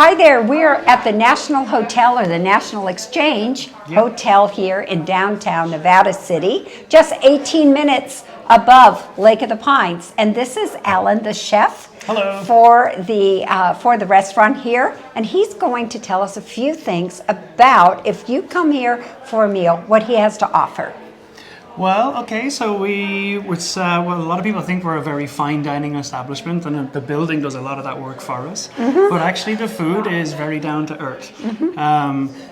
Hi there, we're at the National Hotel or the National Exchange Hotel here in downtown Nevada City, just 18 minutes above Lake of the Pines. And this is Alan, the chef. Hello. For the restaurant here, and he's going to tell us a few things about if you come here for a meal, what he has to offer. Well, okay, so a lot of people think we're a very fine dining establishment, and the building does a lot of that work for us. But actually, the food is very down to earth.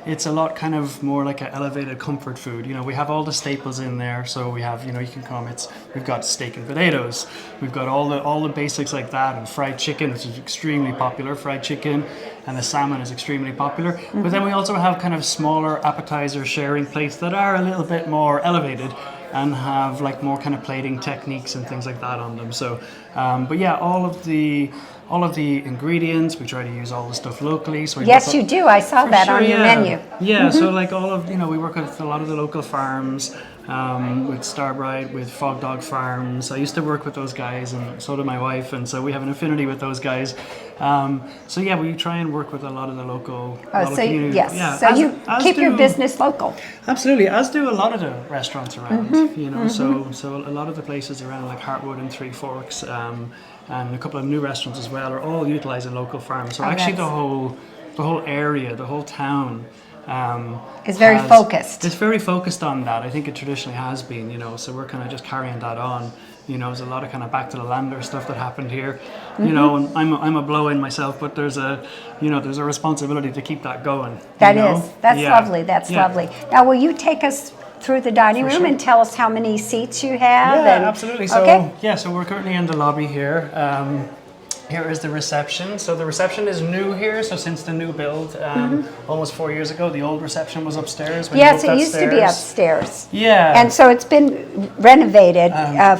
It's a lot kind of more like an elevated comfort food. You know, we have all the staples in there, so we have, you know, you can come. We've got steak and potatoes. We've got all the basics like that, and fried chicken, which is extremely popular. Fried chicken, and the salmon is extremely popular. But then we also have kind of smaller appetizer sharing plates that are a little bit more elevated and have like more kind of plating techniques and things like that on them. So, but yeah, all of the ingredients, we try to use all the stuff locally. So yes, you do. I saw that on your menu. Yeah, so like we work with a lot of the local farms, with Starbright, with Fog Dog Farms. I used to work with those guys, and so did my wife, and so we have an affinity with those guys. So yeah, we try and work with a lot of the local communities. Yes, yeah, so you keep your business local. Absolutely, as do a lot of the restaurants around. You know, so a lot of the places around like Heartwood and Three Forks, and a couple of new restaurants as well, are all utilizing local farms. So actually, the whole area, the whole town. It's very focused. It's very focused on that. I think it traditionally has been, you know, so we're kind of just carrying that on. You know, there's a lot of kind of back to the lander stuff that happened here. You know, and I'm a blow-in myself, but there's a responsibility to keep that going. That's lovely. That's lovely. Now, will you take us through the dining room and tell us how many seats you have? Yeah, absolutely. So so we're currently in the lobby here. Here is the reception. So the reception is new here. So since the new build, almost 4 years ago, the old reception was upstairs. Yes, it used to be upstairs. Yeah. And so it's been renovated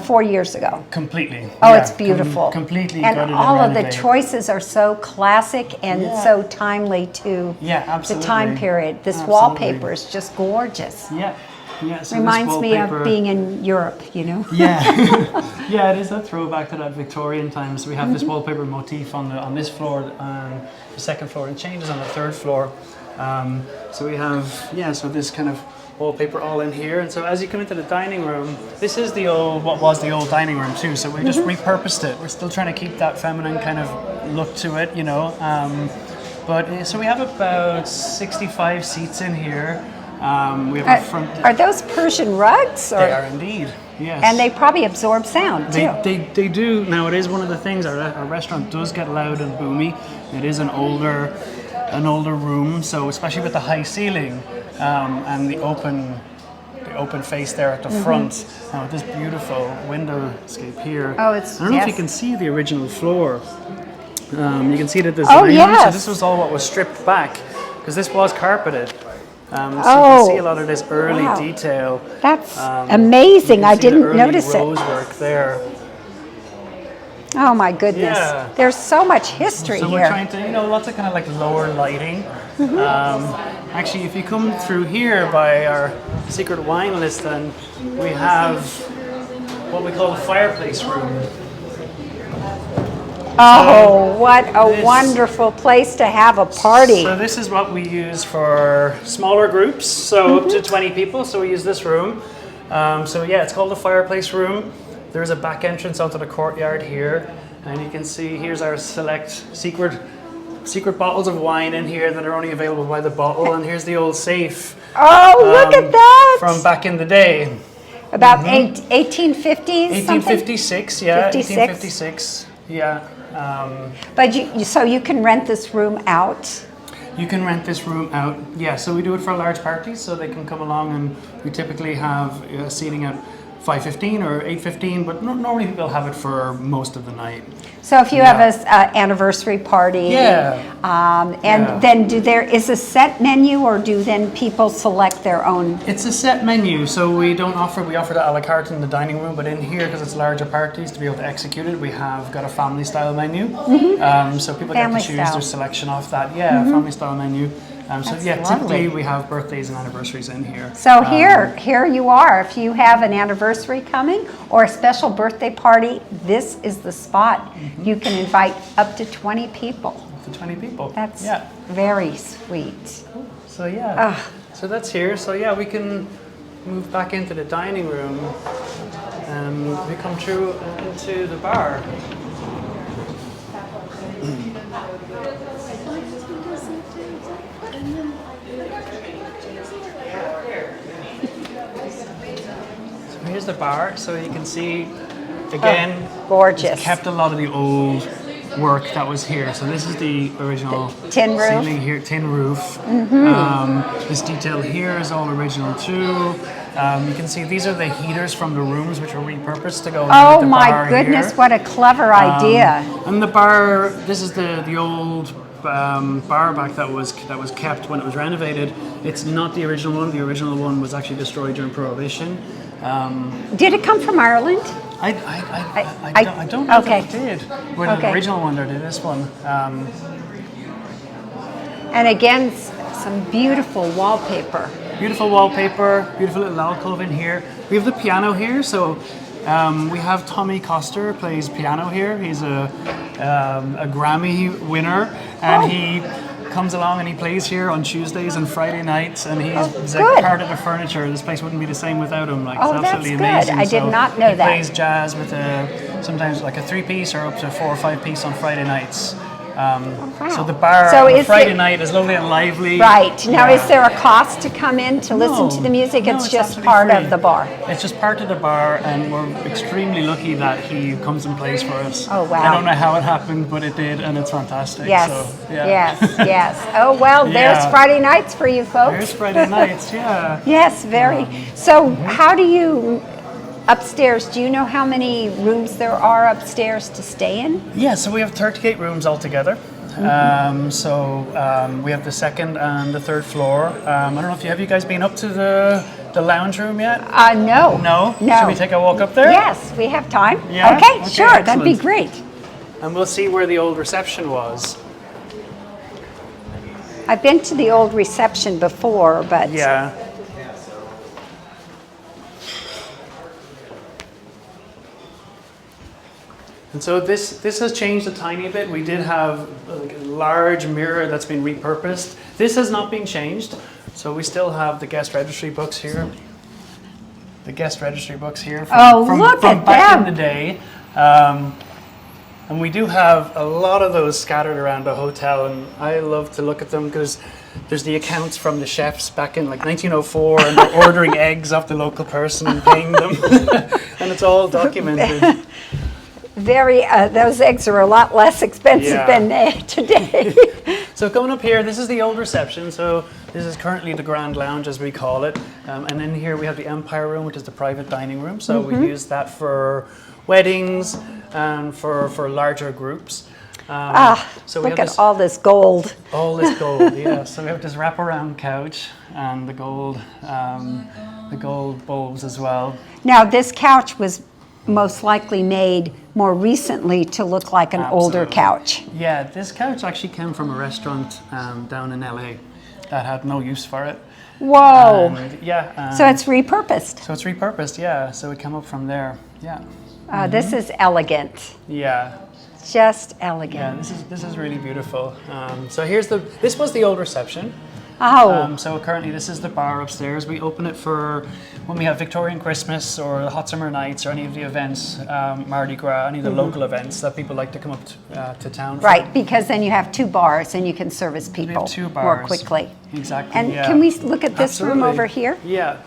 4 years ago. Completely. Oh, it's beautiful. Completely. And all of the choices are so classic and so timely to the time period. This wallpaper is just gorgeous. Yeah. Yeah, so reminds me of being in Europe, you know. Yeah, yeah, it is a throwback to that Victorian times. We have this wallpaper motif on this floor, the second floor, and changes on the third floor. So we have so this kind of wallpaper all in here. And so as you come into the dining room, this is what was the old dining room too. So we just repurposed it. We're still trying to keep that feminine kind of look to it, you know. But so we have about 65 seats in here. We have a front. Are those Persian rugs? They are indeed, yes. And they probably absorb sound too. They do. Now it is one of the things. Our restaurant does get loud and boomy. It is an older room, so especially with the high ceiling and the open face there at the front. Now with this beautiful windowscape here. Oh, I don't know if you can see the original floor. You can see the design. Oh, yes. So this was all what was stripped back because this was carpeted. So you can see a lot of this early detail. That's amazing. I didn't notice it. Rose work there. Oh my goodness. Yeah. There's so much history here. So we're trying to, lots of kind of like lower lighting. Actually, if you come through here by our secret wine list, then we have what we call the fireplace room. Oh, what a wonderful place to have a party. So this is what we use for smaller groups, so up to 20 people, so we use this room. So yeah, it's called the fireplace room. There's a back entrance onto the courtyard here, and you can see here's our select secret bottles of wine in here that are only available by the bottle, and here's the old safe. Oh, look at that! From back in the day. About 1850s? 1856, yeah, 1856, yeah. But so you can rent this room out? You can rent this room out, yeah. So we do it for large parties, so they can come along, and we typically have seating at 5:15 or 8:15, but normally people have it for most of the night. So if you have an anniversary party, then is a set menu, or do then people select their own? It's a set menu, so we offer the a la carte in the dining room, but in here, because it's larger parties, to be able to execute it, we have got a family style menu. So people get to choose their selection off that. Yeah, family style menu. So typically we have birthdays and anniversaries in here. So here you are. If you have an anniversary coming or a special birthday party, this is the spot. You can invite up to 20 people. to 20 people. That's yeah. very sweet. So yeah, so that's here. So yeah, we can move back into the dining room and we come through into the bar. So here's the bar. So you can see again, gorgeous. It's kept a lot of the old work that was here. So this is the original tin roof. Ceiling here, tin roof. This detail here is all original too. You can see these are the heaters from the rooms which were repurposed to go into the bar. Oh my goodness, here. what a clever idea. And the bar, this is the old bar back that was kept when it was renovated. It's not the original one. The original one was actually destroyed during Prohibition. Did it come from Ireland? I don't know okay. if it did. With the original one, or did this one? And again, some beautiful wallpaper. Beautiful wallpaper, beautiful little alcove in here. We have the piano here, so we have Tommy Gosker plays piano here. He's a Grammy winner, and he comes along and he plays here on Tuesdays and Friday nights, and he's like part of the furniture. This place wouldn't be the same without him. Like, it's absolutely amazing. I did not know that. He plays jazz with sometimes like a 3-piece or up to 4 or 5-piece on Friday nights. So the bar on Friday night is lovely and lively. Right. Now, is there a cost to come in to listen to the music? No, it's just part of the bar. It's just part of the bar, and we're extremely lucky that he comes and plays for us. Oh, wow. I don't know how it happened, but it did, and it's fantastic. Yes, so, yeah. yes. Oh, well, there's Friday nights for you folks. There's Friday nights, yeah. Yes, very. So how do you... Upstairs, do you know how many rooms there are upstairs to stay in? Yeah, so we have 38 rooms altogether. We have the second and the third floor. I don't know if have you guys been up to the lounge room yet? No. No? Should we take a walk up there? Yes, we have time. Yeah? Okay, sure, excellent. that'd be great. And we'll see where the old reception was. I've been to the old reception before, but... Yeah. And so this has changed a tiny bit. We did have like a large mirror that's been repurposed. This has not been changed. So we still have the guest registry books here. The guest registry books here from back in the day. And we do have a lot of those scattered around the hotel, and I love to look at them because there's the accounts from the chefs back in like 1904, and they're ordering eggs off the local person and paying them. And it's all documented. Those eggs are a lot less expensive than today. So coming up here, this is the old reception. So this is currently the Grand Lounge, as we call it. And in here we have the Empire Room, which is the private dining room. So we use that for weddings and for larger groups. So look at all this gold. All this gold, yeah. So we have this wraparound couch and the gold bulbs as well. Now this couch was most likely made more recently to look like an older couch. Yeah, this couch actually came from a restaurant down in LA that had no use for it. Whoa! So it's repurposed. So it's repurposed, yeah. So it came up from there, yeah. This is elegant. Yeah. Just elegant. Yeah, this is really beautiful. So this was the old reception. Oh. So currently this is the bar upstairs. We open it for when we have Victorian Christmas or the Hot Summer Nights or any of the events, Mardi Gras, any of the local events that people like to come up to town for. Right, because then you have 2 bars and you can service people we have 2 bars. more quickly. Exactly. And can we look at this room over here? Yeah.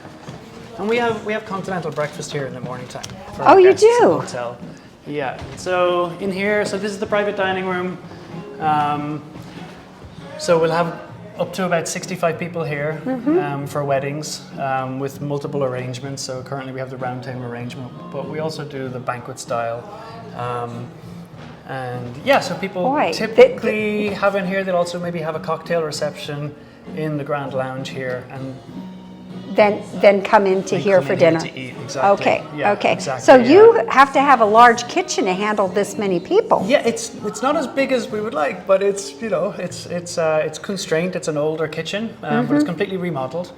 And we have continental breakfast here in the morning time. Oh, you do? Hotel. Yeah. So in here, so this is the private dining room. So we'll have up to about 65 people here for weddings with multiple arrangements. So currently we have the round table arrangement, but we also do the banquet style. And yeah, so people typically have in here, they'll also maybe have a cocktail reception in the Grand Lounge here, and then come into here for dinner. To eat, exactly. Okay. So you have to have a large kitchen to handle this many people. Yeah, it's not as big as we would like, but it's it's constrained. It's an older kitchen, but it's completely remodeled,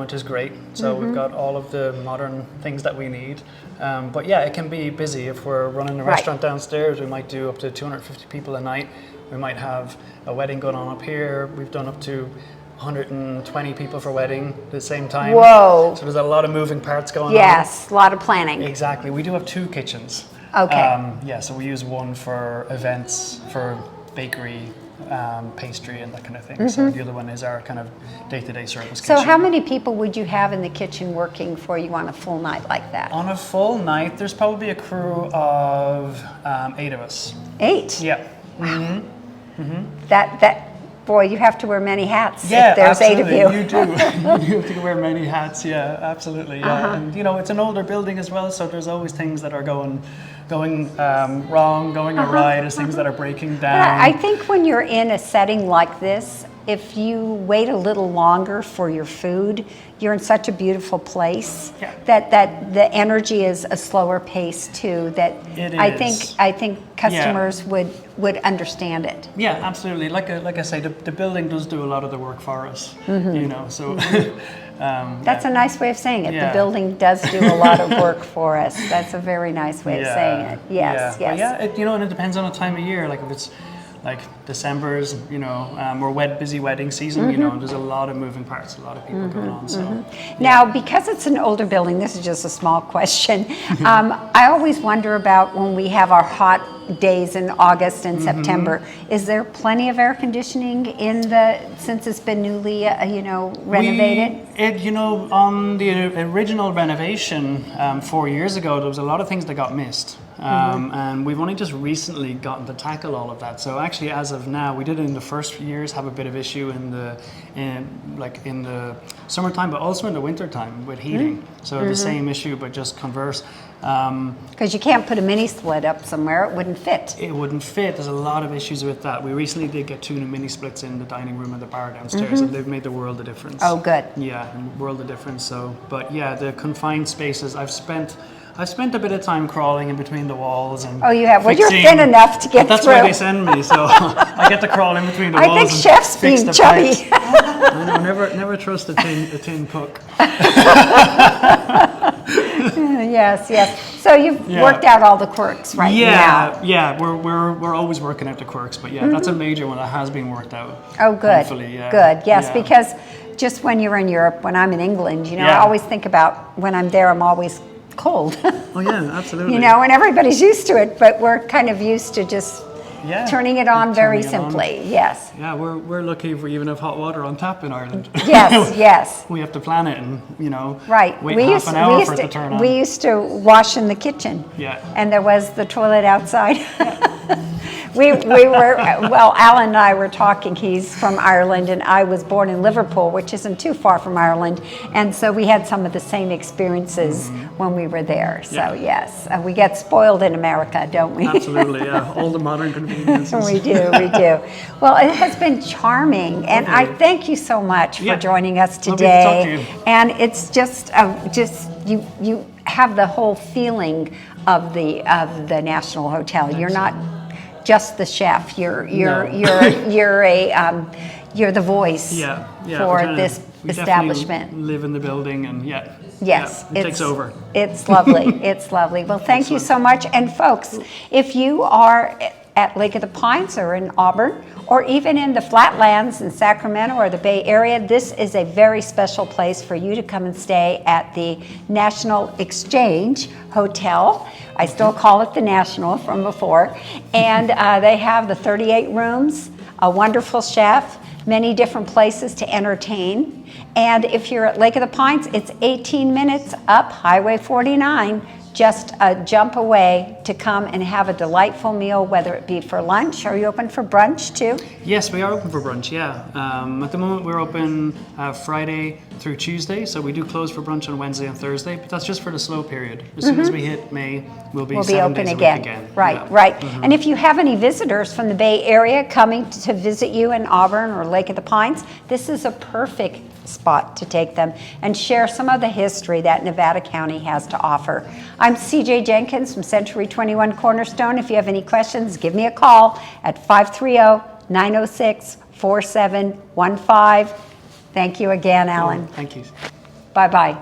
which is great. So we've got all of the modern things that we need. But yeah, it can be busy if we're running a restaurant downstairs. We might do up to 250 people a night. We might have a wedding going on up here. We've done up to 120 people for wedding at the same time. Whoa. So there's a lot of moving parts going on. Yes, a lot of planning. Exactly. We do have 2 kitchens. Okay. Yeah, so we use one for events, for bakery, pastry, and that kind of thing. So the other one is our kind of day-to-day service So kitchen. how many people would you have in the kitchen working for you on a full night like that? On a full night, there's probably a crew of 8 of us. 8? Yeah. That boy, you have to wear many hats Yeah, if there's absolutely. 8 of you. You do. You have to wear many hats. Yeah, absolutely. Yeah, and it's an older building as well, so there's always things that are going wrong, going awry. There's things that are breaking down. I think when you're in a setting like this, if you wait a little longer for your food, you're in such a beautiful place that the energy is a slower pace too. That It is. I think customers would understand it. Yeah, absolutely. Like I say, the building does do a lot of the work for us. So. That's a nice way of saying it. Yeah. The building does do a lot of work for us. That's a very nice way of saying it. Yes, yeah. yes. But and it depends on the time of year. Like if it's like December's, or busy wedding season, there's a lot of moving parts, a lot of people going on. So Now, because it's an older building, this is just a small question. I always wonder about when we have our hot days in August and September. Is there plenty of air conditioning since it's been newly, renovated? On the original renovation 4 years ago, there was a lot of things that got missed. And we've only just recently gotten to tackle all of that. So actually, as of now, we did in the first years have a bit of issue in the summertime, but also in the wintertime with heating. So the same issue, but just converse. Because you can't put a mini split up somewhere; it wouldn't fit. It wouldn't fit. There's a lot of issues with that. We recently did get 2 new mini splits in the dining room and the bar downstairs, and they've made the world of difference. Oh, good. Yeah, world of difference. So, but yeah, the confined spaces. I've spent a bit of time crawling in between the walls and. Oh, you have. Well, you're fixing- thin enough to get That's through. where they send me, so I get to crawl in between the walls. I think and chefs fix being the chubby. pipes. I know, never trust a tin cook. Yes, yes. So you've worked out all the quirks now. Yeah, we're always working out the quirks, but that's a major one that has been worked out. Oh, good. Thankfully, yeah. Good. Yes, Yeah. because just when you're in Europe, when I'm in England, I Yeah. always think about when I'm there, I'm always cold. Oh yeah, absolutely. And everybody's used to it, but we're kind of used to just turning it on very Turning it on. simply. Yes. Yeah, we're lucky if we even have hot water on tap in Ireland. Yes, yes. We have to plan it and, Right. wait half an hour for it to turn on. We used to wash in the kitchen. Yeah. And there was the toilet outside. We were, Alan and I were talking. He's from Ireland, and I was born in Liverpool, which isn't too far from Ireland. And so we had some of the same experiences when we were there. So, yes, we get spoiled in America, don't we? Absolutely, yeah. All the modern conveniences. We do. Well, it has been charming, and I thank you so much for joining us today. Lovely to talk to you. And it's just you have the whole feeling of the National Hotel. You're not just the chef. You're the voice for this establishment. Live in the building and Yes, it takes over. It's lovely. It's lovely. Well, thank you so much. And folks, if you are at Lake of the Pines or in Auburn, or even in the Flatlands in Sacramento or the Bay Area, this is a very special place for you to come and stay at the National Exchange Hotel. I still call it the National from before. And they have the 38 rooms, a wonderful chef, many different places to entertain. And if you're at Lake of the Pines, it's 18 minutes up Highway 49, just a jump away to come and have a delightful meal, whether it be for lunch. Are you open for brunch too? Yes, we are open for brunch, yeah. At the moment we're open Friday through Tuesday, so we do close for brunch on Wednesday and Thursday, but that's just for the slow period. As soon as we hit May, we'll be 7 open days a again. week again. Right, Yeah. right. And if you have any visitors from the Bay Area coming to visit you in Auburn or Lake of the Pines, this is a perfect spot to take them and share some of the history that Nevada County has to offer. I'm CJ Jenkins from Century 21 Cornerstone. If you have any questions, give me a call at 530-906-4715. Thank you again, Alan. Thank you. Bye-bye.